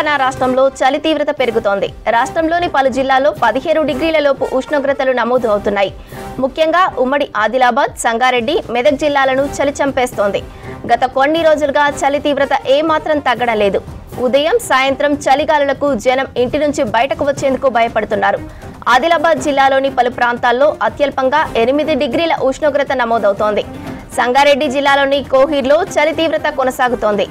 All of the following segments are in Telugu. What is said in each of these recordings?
తెలంగాణ రాష్ట్రంలో చలి తీవ్రత పెరుగుతోంది. రాష్ట్రంలోని పలు జిల్లాల్లో 17 డిగ్రీల లోపు ఉష్ణోగ్రతలు నమోదు అవుతున్నాయి. ముఖ్యంగా ఉమ్మడి ఆదిలాబాద్, సంగారెడ్డి, మెదక్ జిల్లాలను చలి చంపేస్తోంది. గత కొన్ని రోజులుగా చలి తీవ్రత ఏమాత్రం తగ్గడం లేదు. ఉదయం, సాయంత్రం చలిగాలులకు జనం ఇంటి నుంచి బయటకు వచ్చేందుకు భయపడుతున్నారు. ఆదిలాబాద్ జిల్లాలోని పలు ప్రాంతాల్లో అత్యల్పంగా 8 డిగ్రీల ఉష్ణోగ్రత నమోదవుతోంది. సంగారెడ్డి జిల్లాలోని కోహీర్లో చలి తీవ్రత కొనసాగుతోంది.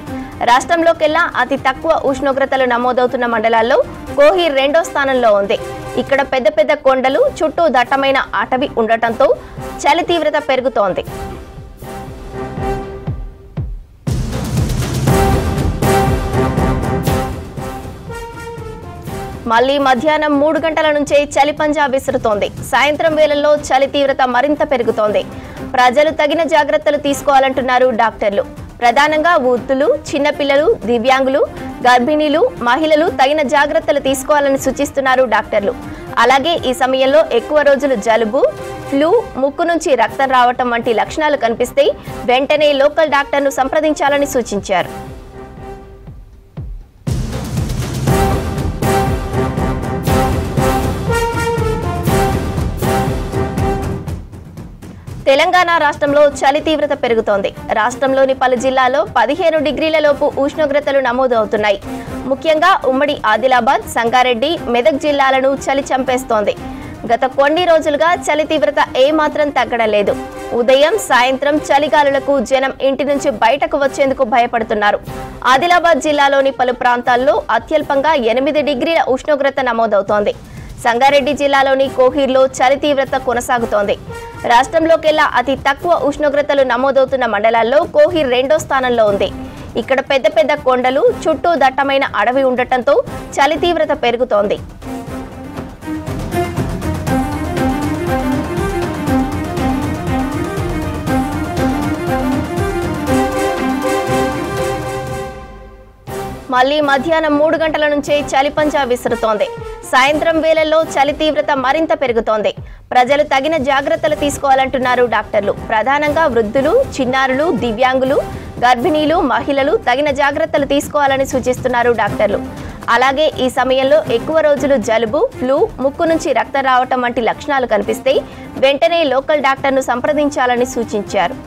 రాష్ట్రంలోకెల్లా అతి తక్కువ ఉష్ణోగ్రతలు నమోదవుతున్న మండలాల్లో కోహీర్ 2వ స్థానంలో ఉంది. ఇక్కడ పెద్ద పెద్ద కొండలు, చుట్టూ దట్టమైన అటవీ ఉండటంతో చలి తీవ్రత పెరుగుతోంది. మళ్లీ మధ్యాహ్నం 3 గంటల నుంచే చలి పంజా విసురుతోంది. సాయంత్రం వేళల్లో చలి తీవ్రత మరింత పెరుగుతోంది. ప్రజలు తగిన జాగ్రత్తలు తీసుకోవాలంటున్నారు డాక్టర్లు. ప్రధానంగా వృద్ధులు, చిన్నపిల్లలు, దివ్యాంగులు, గర్భిణీలు, మహిళలు తగిన జాగ్రత్తలు తీసుకోవాలని సూచిస్తున్నారు డాక్టర్లు. అలాగే ఈ సమయంలో ఎక్కువ రోజులు జలుబు, ఫ్లూ, ముక్కు నుంచి రక్తం రావటం వంటి లక్షణాలు కనిపిస్తే వెంటనే లోకల్ డాక్టర్ను సంప్రదించాలని సూచించారు. తెలంగాణ రాష్ట్రంలో చలి తీవ్రత పెరుగుతోంది. రాష్ట్రంలోని పలు జిల్లాల్లో 15 డిగ్రీల లోపు ఉష్ణోగ్రతలు నమోదు అవుతున్నాయి. ముఖ్యంగా ఉమ్మడి ఆదిలాబాద్, సంగారెడ్డి, మెదక్ జిల్లాలను చలి చంపేస్తోంది. గత కొన్ని రోజులుగా చలి తీవ్రత ఏమాత్రం తగ్గడం లేదు. ఉదయం, సాయంత్రం చలిగాలులకు జనం ఇంటి నుంచి బయటకు వచ్చేందుకు భయపడుతున్నారు. ఆదిలాబాద్ జిల్లాలోని పలు ప్రాంతాల్లో అత్యల్పంగా 8 డిగ్రీల ఉష్ణోగ్రత నమోదవుతోంది. సంగారెడ్డి జిల్లాలోని కోహీర్లో చలి తీవ్రత కొనసాగుతోంది. రాష్ట్రంలోకెల్లా అతి తక్కువ ఉష్ణోగ్రతలు నమోదవుతున్న మండలాల్లో కోహీర్ 2వ స్థానంలో ఉంది. ఇక్కడ పెద్ద పెద్ద కొండలు, చుట్టూ దట్టమైన అడవి ఉండటంతో చలి తీవ్రత పెరుగుతోంది. మళ్లీ మధ్యాహ్నం 3 గంటల నుంచే చలి పంజా విసురుతోంది. సాయంత్రం వేళల్లో చలి తీవ్రత మరింత పెరుగుతోంది. ప్రజలు తగిన జాగ్రత్తలు తీసుకోవాలంటున్నారు డాక్టర్లు. ప్రధానంగా వృద్ధులు, చిన్నారులు, దివ్యాంగులు, గర్భిణీలు, మహిళలు తగిన జాగ్రత్తలు తీసుకోవాలని సూచిస్తున్నారు డాక్టర్లు. అలాగే ఈ సమయంలో ఎక్కువ రోజులు జలుబు, ఫ్లూ, ముక్కు నుంచి రక్తం రావటం వంటి లక్షణాలు కనిపిస్తే వెంటనే లోకల్ డాక్టర్ను సంప్రదించాలని సూచించారు.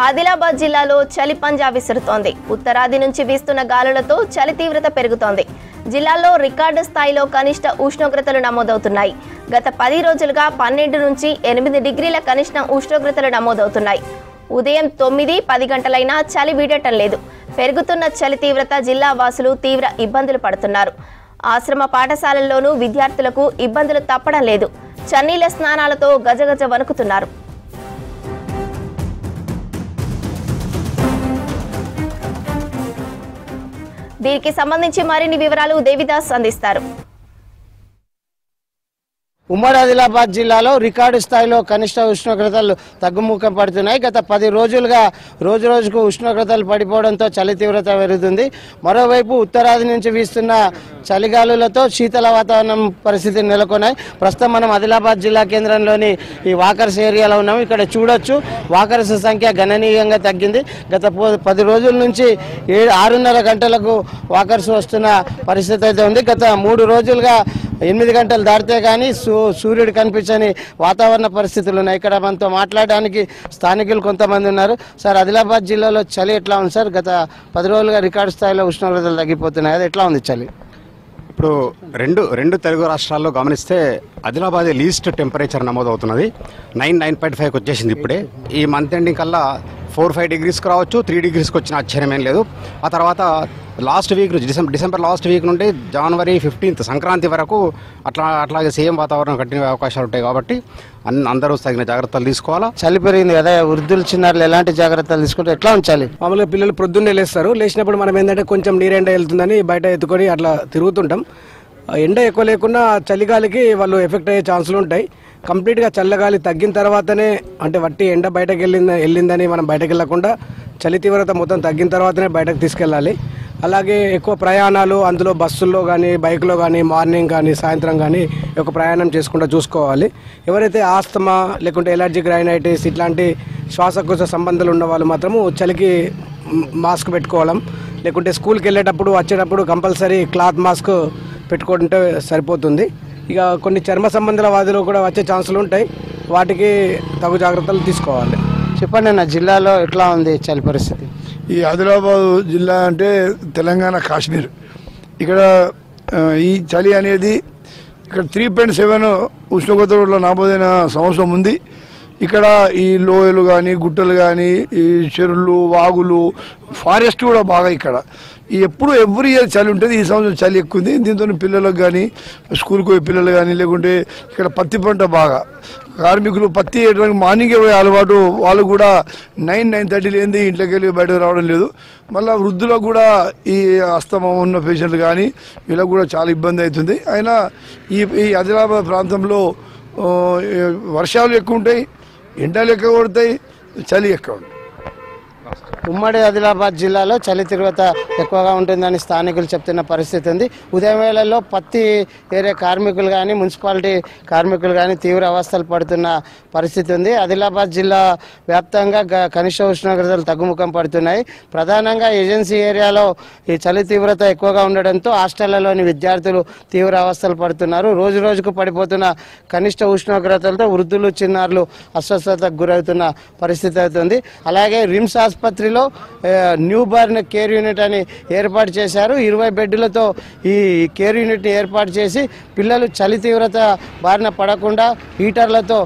ఆదిలాబాద్ జిల్లాలో చలి పంజా విసురుతోంది. ఉత్తరాది నుంచి వీస్తున్న గాలులతో చలి తీవ్రత పెరుగుతోంది. జిల్లాలో రికార్డు స్థాయిలో కనిష్ట ఉష్ణోగ్రతలు నమోదవుతున్నాయి. గత 10 రోజులుగా 12 నుంచి 8 డిగ్రీల కనిష్ట ఉష్ణోగ్రతలు నమోదవుతున్నాయి. ఉదయం 9, 10 గంటలైనా చలి వీడటం లేదు. పెరుగుతున్న చలి తీవ్రత జిల్లా వాసులు తీవ్ర ఇబ్బందులు పడుతున్నారు. ఆశ్రమ పాఠశాలల్లోనూ విద్యార్థులకు ఇబ్బందులు తప్పడం లేదు. చన్నీళ్ల స్నానాలతో గజగజ వణుకుతున్నారు. దీనికి సంబంధించి మరిన్ని వివరాలు దేవిదాస్ అందిస్తారు. ఉమ్మడి ఆదిలాబాద్ జిల్లాలో రికార్డు స్థాయిలో కనిష్ట ఉష్ణోగ్రతలు తగ్గుముఖం పడుతున్నాయి. గత 10 రోజులుగా రోజుకు ఉష్ణోగ్రతలు పడిపోవడంతో చలి తీవ్రత పెరుగుతుంది. మరోవైపు ఉత్తరాది నుంచి వీస్తున్న చలిగాలులతో శీతల వాతావరణం పరిస్థితి నెలకొన్నాయి. ప్రస్తుతం మనం ఆదిలాబాద్ జిల్లా కేంద్రంలోని ఈ వాకర్స్ ఏరియాలో ఉన్నాము. ఇక్కడ చూడొచ్చు వాకర్స్ సంఖ్య గణనీయంగా తగ్గింది. గత 10 రోజుల నుంచి 6:30 గంటలకు వాకర్స్ వస్తున్న పరిస్థితి అయితే ఉంది. గత 3 రోజులుగా 8 గంటలు దాటితే కానీ సూర్యుడు కనిపించని వాతావరణ పరిస్థితులు ఉన్నాయి. ఇక్కడ మనతో మాట్లాడడానికి స్థానికులు కొంతమంది ఉన్నారు. సార్, ఆదిలాబాద్ జిల్లాలో చలి ఎట్లా ఉంది సార్? గత 10 రోజులుగా రికార్డు స్థాయిలో ఉష్ణోగ్రతలు తగ్గిపోతున్నాయి. అది ఎట్లా ఉంది చలి? ఇప్పుడు రెండు తెలుగు రాష్ట్రాల్లో గమనిస్తే ఆదిలాబాద్ లీస్ట్ టెంపరేచర్ నమోదవుతున్నది. 9.5కి వచ్చేసింది. ఇప్పుడే ఈ మంత్ ఎండింగ్ కల్లా 4-5 డిగ్రీస్కి రావచ్చు, 3 డిగ్రీస్కి వచ్చిన ఆశ్చర్యం ఏం లేదు. ఆ తర్వాత లాస్ట్ వీక్ నుంచి డిసెంబర్ లాస్ట్ వీక్ నుండి జనవరి 15th సంక్రాంతి వరకు అట్లాగే సేమ్ వాతావరణం కంటిన్యూ అవకాశాలు ఉంటాయి. కాబట్టి అందరూ తగిన జాగ్రత్తలు తీసుకోవాలా. చలి పెరిగింది కదా, వృద్ధులు చిన్నారులు ఎలాంటి జాగ్రత్తలు తీసుకుంటే ఎట్లా ఉంచాలి? మామూలుగా పిల్లలు ప్రొద్దున్నే లేస్తారు. లేచినప్పుడు మనం ఏంటంటే కొంచెం నీరెండ వెళ్తుందని బయట ఎత్తుకొని అట్లా తిరుగుతుంటాం. ఎండ ఎక్కువ లేకుండా చలిగాలికి వాళ్ళు ఎఫెక్ట్ అయ్యే ఛాన్సులు ఉంటాయి. కంప్లీట్గా చల్లగాలి తగ్గిన తర్వాతనే, అంటే వట్టి ఎండ బయటకు వెళ్ళిందని మనం బయటకు వెళ్ళకుండా చలి తీవ్రత మొత్తం తగ్గిన తర్వాతనే బయటకు తీసుకెళ్ళాలి. అలాగే ఎక్కువ ప్రయాణాలు అందులో బస్సుల్లో కానీ బైక్లో కానీ మార్నింగ్ కానీ సాయంత్రం కానీ ఎక్కువ ప్రయాణం చేసుకుంటూ చూసుకోవాలి. ఎవరైతే ఆస్తమా లేకుంటే ఎలర్జిక్ రైనైటిస్ ఇట్లాంటి శ్వాసకోశ సంబంధాలు ఉన్న వాళ్ళు మాత్రము చలికి మాస్క్ పెట్టుకోవడం, లేకుంటే స్కూల్కి వెళ్ళేటప్పుడు వచ్చేటప్పుడు కంపల్సరీ క్లాత్ మాస్క్ పెట్టుకుంటే సరిపోతుంది. ఇక కొన్ని చర్మ సంబంధాల వ్యాధులు కూడా వచ్చే ఛాన్సులు ఉంటాయి, వాటికి తగు జాగ్రత్తలు తీసుకోవాలి. చెప్పండి అన్న, జిల్లాలో ఎట్లా ఉంది చలి పరిస్థితి? ఈ ఆదిలాబాద్ జిల్లా అంటే తెలంగాణ కాశ్మీర్. ఇక్కడ ఈ చలి అనేది ఇక్కడ 3.7 ఉష్ణోగ్రతలో నమోదైన సంవత్సరం ఉంది. ఇక్కడ ఈ లోయలు కానీ గుట్టలు కానీ ఈ చెరువులు వాగులు ఫారెస్ట్ కూడా బాగా ఇక్కడ ఎప్పుడు ఎవ్రీ ఇయర్ చలి ఉంటుంది. ఈ సంవత్సరం చలి ఎక్కువ ఉంది. దీంతో పిల్లలకు కానీ స్కూల్కి పోయే పిల్లలు కానీ లేకుంటే ఇక్కడ పత్తి పంట బాగా కార్మికులు పత్తి వేయడానికి మార్నింగే పోయే అలవాటు వాళ్ళు కూడా 9-9:30 లేనిది ఇంట్లోకి వెళ్ళి బయటకు రావడం లేదు. మళ్ళీ వృద్ధులకు కూడా ఈ అస్తమా ఉన్న పేషెంట్లు కానీ వీళ్ళకు కూడా చాలా ఇబ్బంది అవుతుంది. అయినా ఈ ఆదిలాబాద్ ప్రాంతంలో వర్షాలు ఎక్కువ ఉంటాయి, ఎండలు ఎక్కువ కొడతాయి, చలి ఎక్కువ ఉంటుంది. ఉమ్మడి ఆదిలాబాద్ జిల్లాలో చలి తీవ్రత ఎక్కువగా ఉంటుందని స్థానికులు చెప్తున్న పరిస్థితి ఉంది. ఉదయం వేళల్లో పత్తి ఏరే కార్మికులు కానీ మున్సిపాలిటీ కార్మికులు కానీ తీవ్ర అవస్థలు పడుతున్న పరిస్థితి ఉంది. ఆదిలాబాద్ జిల్లా వ్యాప్తంగా కనిష్ట ఉష్ణోగ్రతలు తగ్గుముఖం పడుతున్నాయి. ప్రధానంగా ఏజెన్సీ ఏరియాలో ఈ చలి తీవ్రత ఎక్కువగా ఉండడంతో హాస్టళ్లలోని విద్యార్థులు తీవ్ర అవస్థలు పడుతున్నారు. రోజు రోజుకు పడిపోతున్న కనిష్ట ఉష్ణోగ్రతలతో వృద్ధులు చిన్నారులు అస్వస్థతకు గురవుతున్న పరిస్థితి అవుతుంది. అలాగే రిమ్స్ ఆసుపత్రిలో న్యూ బార్న్ కేర్ యూనిట్ అని ఏర్పాటు చేశారు. 20 బెడ్లతో ఈ కేర్ యూనిట్ ఏర్పాటు చేసి పిల్లలు చలి తీవ్రత బారిన పడకుండా హీటర్లతో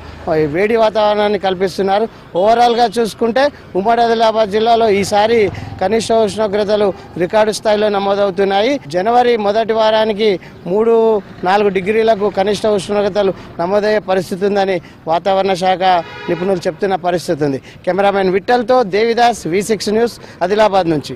వేడి వాతావరణాన్ని కల్పిస్తున్నారు. ఓవరాల్గా చూసుకుంటే ఉమ్మడి ఆదిలాబాద్ జిల్లాలో ఈసారి కనిష్ట ఉష్ణోగ్రతలు రికార్డు స్థాయిలో నమోదవుతున్నాయి. జనవరి మొదటి వారానికి 3-4 డిగ్రీలకు కనిష్ట ఉష్ణోగ్రతలు నమోదయ్యే పరిస్థితి ఉందని వాతావరణ శాఖ నిపుణులు చెప్తున్న పరిస్థితి ఉంది. కెమెరామెన్ విఠల్తో దేవిదాస్, V6 న్యూస్, ఆదిలాబాద్ నుంచి.